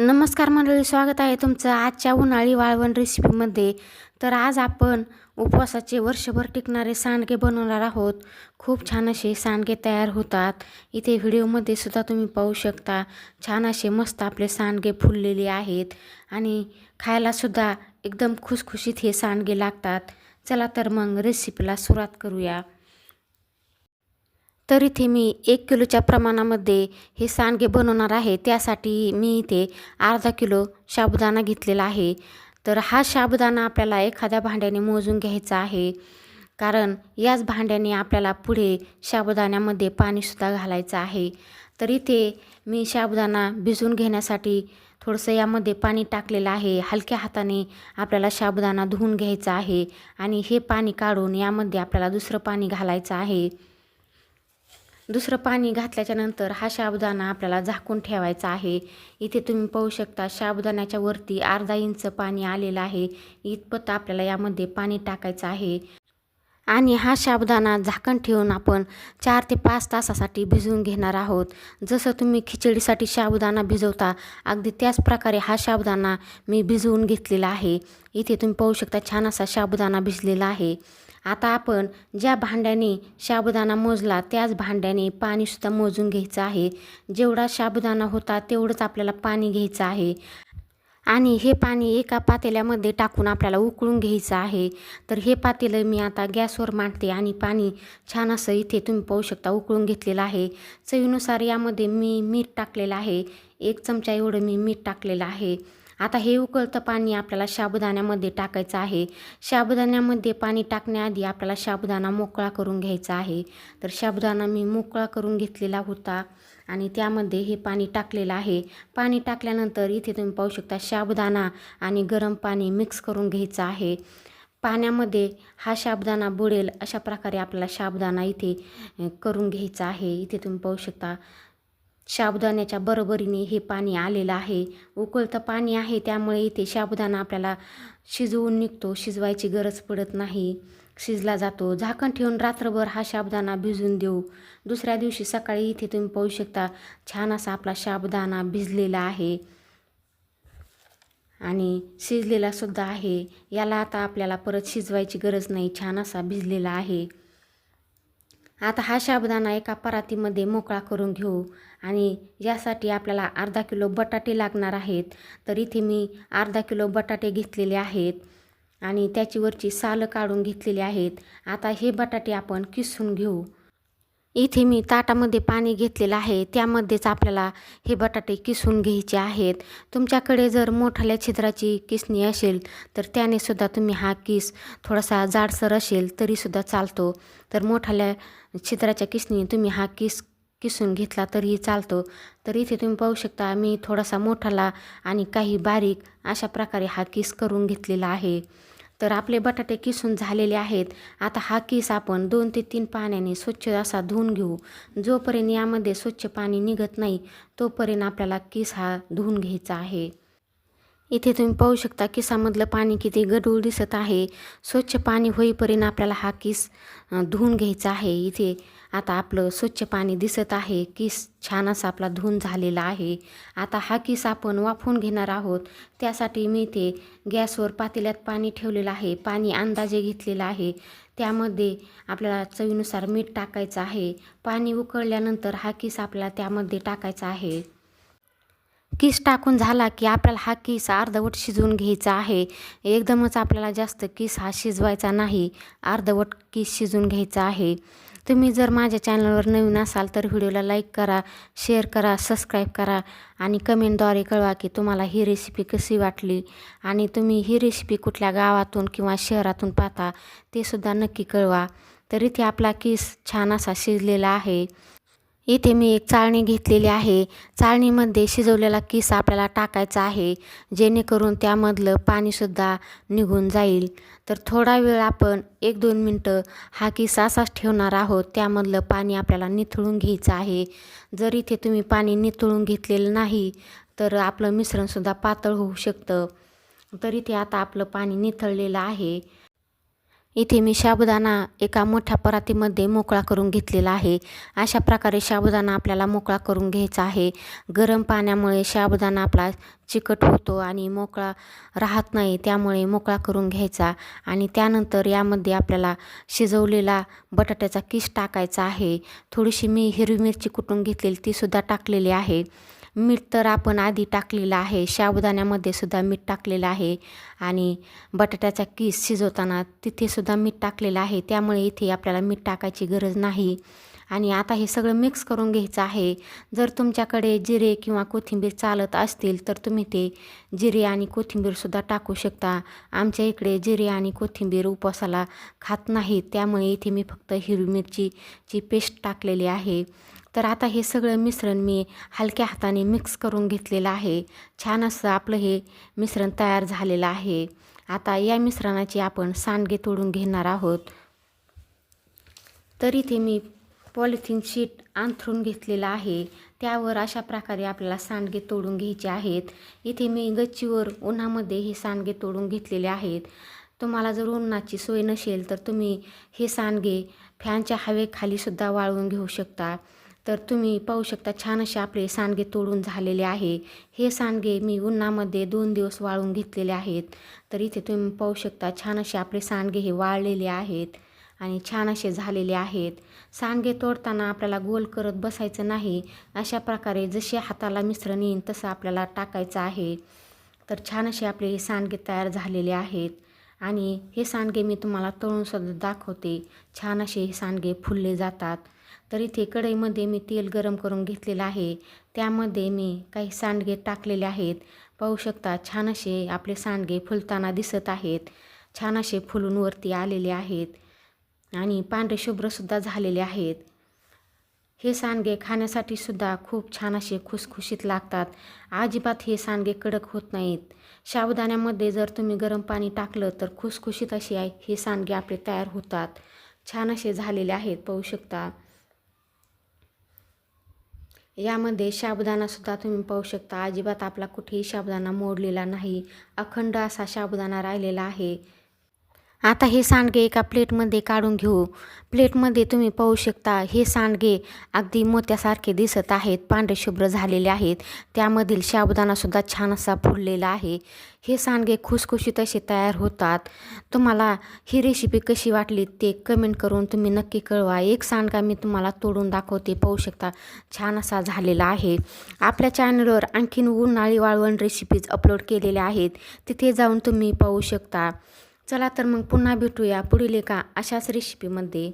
नमस्कार मंडळी, स्वागत आहे तुमचं आजच्या उन्हाळी वाळवण रेसिपीमध्ये. तर आज आपण उपवासाचे वर्षभर टिकणारे सांडगे बनवणार आहोत. खूप छान असे सांडगे तयार होतात. इथे व्हिडिओमध्ये सुद्धा तुम्ही पाहू शकता. छान असे मस्त आपले सांडगे फुललेले आहेत आणि खायलासुद्धा एकदम खुसखुशीत हे सांडगे लागतात. चला तर मग रेसिपीला सुरुवात करूया. तर इथे मी 1 किलोच्या प्रमाणामध्ये हे सांडगे बनवणार आहे. त्यासाठी मी इथे अर्धा किलो साबुदाणा घेतलेला आहे. तर हा साबुदाणा आपल्याला एखाद्या भांड्याने मोजून घ्यायचा आहे, कारण याच भांड्याने आपल्याला पुढे साबुदाण्यामध्ये पाणीसुद्धा घालायचं आहे. तर इथे मी साबुदाणा भिजवून घेण्यासाठी थोडंसं यामध्ये पाणी टाकलेलं आहे. हलक्या हाताने आपल्याला साबुदाणा धुवून घ्यायचा आहे आणि हे पाणी काढून यामध्ये आपल्याला दुसरं पाणी घालायचं आहे. दुसरं पाणी घातल्याच्या नंतर हा साबुदाणा आपल्याला झाकून ठेवायचा आहे. इथे तुम्ही पाहू शकता साबुदाण्याच्या वरती अर्धा इंच पाणी आलेलं आहे. इतपत आपल्याला यामध्ये पाणी टाकायचं आहे आणि हा साबुदाणा झाकण ठेवून आपण 4 ते 5 तासासाठी भिजवून घेणार आहोत. जसं तुम्ही खिचडीसाठी साबुदाणा भिजवता अगदी त्याच प्रकारे हा साबुदाणा मी भिजवून घेतलेला आहे. इथे तुम्ही पाहू शकता छान असा साबुदाणा भिजलेला आहे. आता आपण ज्या भांड्याने साबुदाणा मोजला त्याच भांड्याने पाणीसुद्धा मोजून घ्यायचं आहे. जेवढा साबुदाणा होता तेवढंच आपल्याला पाणी घ्यायचं आहे आणि हे पाणी एका पातेल्यामध्ये टाकून आपल्याला उकळून घ्यायचं आहे. तर हे पातेलं मी आता गॅसवर मांडते आणि पाणी छान असं इथे तुम्ही पाहू शकता उकळून घेतलेलं आहे. चवीनुसार यामध्ये मी मीठ टाकलेलं आहे. 1 चमचा एवढं मी मीठ टाकलेलं आहे. आता हे उकळतं पाणी आपल्याला साबुदाण्यामध्ये टाकायचं आहे. साबुदाण्यामध्ये पाणी टाकण्याआधी आपल्याला साबुदाणा मोकळा करून घ्यायचा आहे. तर साबुदाणा मी मोकळा करून घेतलेला होता आणि त्यामध्ये हे पाणी टाकलेलं आहे. पाणी टाकल्यानंतर इथे तुम्ही पाहू शकता साबुदाणा आणि गरम पाणी मिक्स करून घ्यायचं आहे. पाण्यामध्ये हा साबुदाणा बुडेल अशा प्रकारे आपल्याला साबुदाणा इथे करून घ्यायचा आहे. इथे तुम्ही पाहू शकता साबुदाण्याच्या बरोबरीने हे पाणी आलेलं आहे. उकळतं पाणी आहे त्यामुळे इथे साबुदाणा आपल्याला शिजवून निघतो. शिजवायची गरज पडत नाही, शिजला जातो. झाकण ठेवून रात्रभर हा साबुदाणा भिजून देऊ. दुसऱ्या दिवशी सकाळी इथे तुम्ही पाहू शकता छान असा आपला साबुदाणा भिजलेला आहे आणि शिजलेला सुद्धा आहे. याला आता आपल्याला परत शिजवायची गरज नाही, छान असा भिजलेला आहे. आता हा साबुदाणा एका परातीमध्ये मोकळा करून घेऊ आणि यासाठी आपल्याला अर्धा किलो बटाटे लागणार आहेत. तर इथे मी अर्धा किलो बटाटे घेतलेले आहेत आणि त्याची वरची सालं काढून घेतलेली आहेत. आता हे बटाटे आपण किसून घेऊ. इथे मी ताटामध्ये पाणी घेतलेलं आहे, त्यामध्येच आपल्याला हे बटाटे किसून घ्यायचे आहेत. तुमच्याकडे जर मोठाल्या छिद्राची किसणी असेल तर त्याने सुद्धा तुम्ही हा किस थोडासा जाडसर असेल तरीसुद्धा चालतो. तर मोठाल्या छिद्राच्या किसणी तुम्ही हा किसून घेतला तरीही चालतो. तर इथे तुम्ही पाहू शकता मी थोडासा मोठाला आणि काही बारीक अशा प्रकारे हा किस करून घेतलेला आहे. तर आपले बटाटे किसून झालेले आहेत. आता हा किस आपण 2 ते 3 पाण्याने स्वच्छ असा धुवून घेऊ. जोपर्यंत यामध्ये स्वच्छ पाणी निघत नाही तोपर्यंत आपल्याला किस हा धुवून घ्यायचा आहे. इथे तुम्ही पाहू शकता किसामधलं पाणी किती गढूळ दिसत आहे. स्वच्छ पाणी होईपर्यंत आपल्याला हा किस धुवून घ्यायचा आहे. इथे आता आपलं स्वच्छ पाणी दिसत आहे. किस छान असा आपला धुवून झालेला आहे. आता हा किस आपण वाफवून घेणार आहोत. त्यासाठी मी इथे गॅसवर पातेल्यात पाणी ठेवलेलं आहे. पाणी अंदाजे घेतलेलं आहे. त्यामध्ये आपल्याला चवीनुसार मीठ टाकायचं आहे. पाणी उकळल्यानंतर हा किस आपल्याला त्यामध्ये टाकायचा आहे. किस टाकून झाला की आपल्याला हा किस अर्धवट शिजवून घ्यायचा आहे. एकदमच आपल्याला जास्त किस हा शिजवायचा नाही, अर्धवट किस शिजवून घ्यायचा आहे. तुम्ही जर माझ्या चॅनलवर नवीन असाल तर व्हिडिओला लाईक करा, शेअर करा, सबस्क्राईब करा आणि कमेंटद्वारे कळवा की तुम्हाला ही रेसिपी कशी वाटली आणि तुम्ही ही रेसिपी कुठल्या गावातून किंवा शहरातून पाहता ते सुद्धा नक्की कळवा. तर इथे आपला किस छान असा शिजलेला आहे. इथे मी एक चाळणी घेतलेली आहे. चाळणीमध्ये शिजवलेला किस आपल्याला टाकायचा आहे, जेणेकरून त्यामधलं पाणीसुद्धा निघून जाईल. तर थोडा वेळ आपण 1-2 मिनटं हा किस असाच ठेवणार आहोत. त्यामधलं पाणी आपल्याला निथळून घ्यायचं आहे. जर इथे तुम्ही पाणी निथळून घेतलेलं नाही तर आपलं मिश्रणसुद्धा पातळ होऊ शकतं. तर इथे आता आपलं पाणी निथळलेलं आहे. इथे मी साबुदाणा एका मोठ्या परातीमध्ये मोकळा करून घेतलेला आहे. अशा प्रकारे साबुदाणा आपल्याला मोकळा करून घ्यायचा आहे. गरम पाण्यामुळे साबुदाणा आपला चिकट होतो आणि मोकळा राहत नाही, त्यामुळे मोकळा करून घ्यायचा. आणि त्यानंतर यामध्ये आपल्याला शिजवलेला बटाट्याचा किस टाकायचा आहे. थोडीशी मी हिरवी मिरची कुटून घेतलेली तीसुद्धा टाकलेली आहे. मीठ तर आपण आधी टाकलेलं आहे, साबुदाण्यामध्ये सुद्धा मीठ टाकलेलं आहे आणि बटाट्याचा किस शिजवताना तिथेसुद्धा मीठ टाकलेलं आहे, त्यामुळे इथे आपल्याला मीठ टाकायची गरज नाही. आणि आता हे सगळं मिक्स करून घ्यायचं आहे. जर तुमच्याकडे जिरे किंवा कोथिंबीर चालत असतील तर तुम्ही ते जिरे आणि कोथिंबीरसुद्धा टाकू शकता. आमच्या इकडे जिरे आणि कोथिंबीर उपवासाला खात नाहीत, त्यामुळे इथे मी फक्त हिरवी मिरचीची पेस्ट टाकलेली आहे. तर आता हे सगळं मिश्रण मी हलक्या हाताने मिक्स करून घेतलेलं आहे. छान असं आपलं हे मिश्रण तयार झालेलं आहे. आता या मिश्रणाचे आपण सांडगे तोडून घेणार आहोत. तर इथे मी पॉलिथिन शीट अंथरून घेतलेलं आहे. त्यावर अशा प्रकारे आपल्याला सांडगे तोडून घ्यायचे आहेत. इथे मी गच्चीवर उन्हामध्ये हे सांडगे तोडून घेतलेले आहेत. तुम्हाला जर उन्हाची सोय नसेल तर तुम्ही हे सांडगे फॅनच्या हवेखालीसुद्धा वाळवून घेऊ शकता. तर तुम्ही पाहू शकता छान असे आपले सांडगे तोडून झालेले आहे. हे सांडगे मी उन्हामध्ये 2 दिवस वाळवून घेतलेले आहेत. तर इथे तुम्ही पाहू शकता छान असे आपले सांडगे हे वाळलेले आहेत आणि छान असे झालेले आहेत. सांडगे तोडताना आपल्याला गोल करत बसायचं नाही. अशा प्रकारे जसे हाताला मिश्रण येईल तसं आपल्याला टाकायचं आहे. तर छान असे आपले हे सांडगे तयार झालेले आहेत आणि हे सांडगे मी तुम्हाला तळूनसुद्धा दाखवते. छान असे हे सांडगे फुलले जातात. तर इथे कढईमध्ये मी तेल गरम करून घेतलेलं आहे. त्यामध्ये मी काही सांडगे टाकलेले आहेत. पाहू शकता छान असे आपले सांडगे फुलताना दिसत आहेत. छान असे फुलून वरती आलेले आहेत आणि पांढरे शुभ्रसुद्धा झालेले आहेत. हे सांडगे खाण्यासाठी सुद्धा खूप छान असे खुसखुशीत लागतात. अजिबात हे सांडगे कडक होत नाहीत. साबुदाण्यामध्ये जर तुम्ही गरम पाणी टाकलं तर खुसखुशीत असे हे सांडगे आपले तयार होतात. छान असे झालेले आहेत पाहू शकता. यामध्ये साबुदाणासुद्धा तुम्ही पाहू शकता अजिबात आपला कुठेही साबुदाणा मोडलेला नाही. अखंड असा साबुदाणा राहिलेला आहे. आता हे सांडगे एका प्लेटमध्ये काढून घेऊ. प्लेटमध्ये तुम्ही पाहू शकता हे सांडगे अगदी मोत्यासारखे दिसत आहेत, पांढरे शुभ्र झालेले आहेत. त्यामधील साबुदाणासुद्धा छान असा फुललेला आहे. हे सांडगे खुसखुशीत असे तयार होतात. तुम्हाला ही रेसिपी कशी वाटली ते कमेंट करून तुम्ही नक्की कळवा. एक सांडगा मी तुम्हाला तोडून दाखवते. पाहू शकता छान असा झालेला आहे. आपल्या चॅनलवर आणखीन उन्हाळी वाळवण रेसिपीज अपलोड केलेल्या आहेत, तिथे जाऊन तुम्ही पाहू शकता. चला तर मग पुन्हा भेटूया पुढील एका अशाच रेसिपीमध्ये.